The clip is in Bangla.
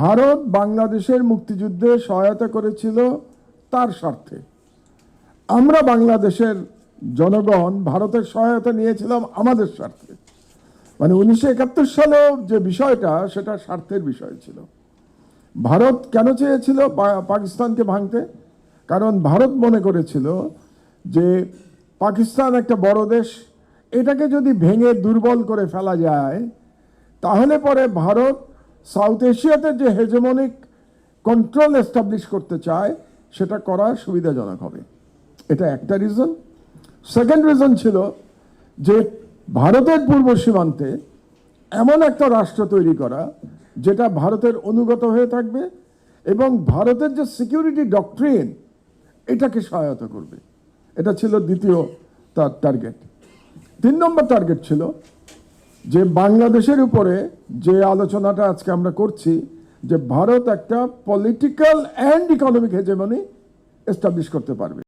ভারত বাংলাদেশের মুক্তিযুদ্ধে সহায়তা করেছিল তার স্বার্থে। আমরা বাংলাদেশের জনগণ ভারতের সহায়তা নিয়েছিলাম আমাদের স্বার্থে। মানে 1971 সালে যে বিষয়টা, সেটা স্বার্থের বিষয় ছিল। ভারত কেন চেয়েছিল পাকিস্তানকে ভাঙতে? কারণ ভারত মনে করেছিল যে পাকিস্তান একটা বড় দেশ, এটাকে যদি ভেঙে দুর্বল করে ফেলা যায় তাহলে পরে ভারত সাউথ এশিয়াতে যে হেজেমনিক কন্ট্রোল এস্টাবলিশ করতে চায় সেটা করা সুবিধাজনক হবে। এটা একটা রিজন। সেকেন্ড রিজন ছিল যে ভারতের পূর্ব সীমান্তে এমন একটা রাষ্ট্র তৈরি করা যেটা ভারতের অনুগত হয়ে থাকবে এবং ভারতের যে সিকিউরিটি ডক্ট্রিন এটাকে সহায়তা করবে। এটা ছিল দ্বিতীয় তার টার্গেট। 3 নম্বর টার্গেট ছিল যে বাংলাদেশের উপরে যে আলোচনাটা আজকে আমরা করছি, যে ভারত একটা political and economic hegemony establish করতে পারবে।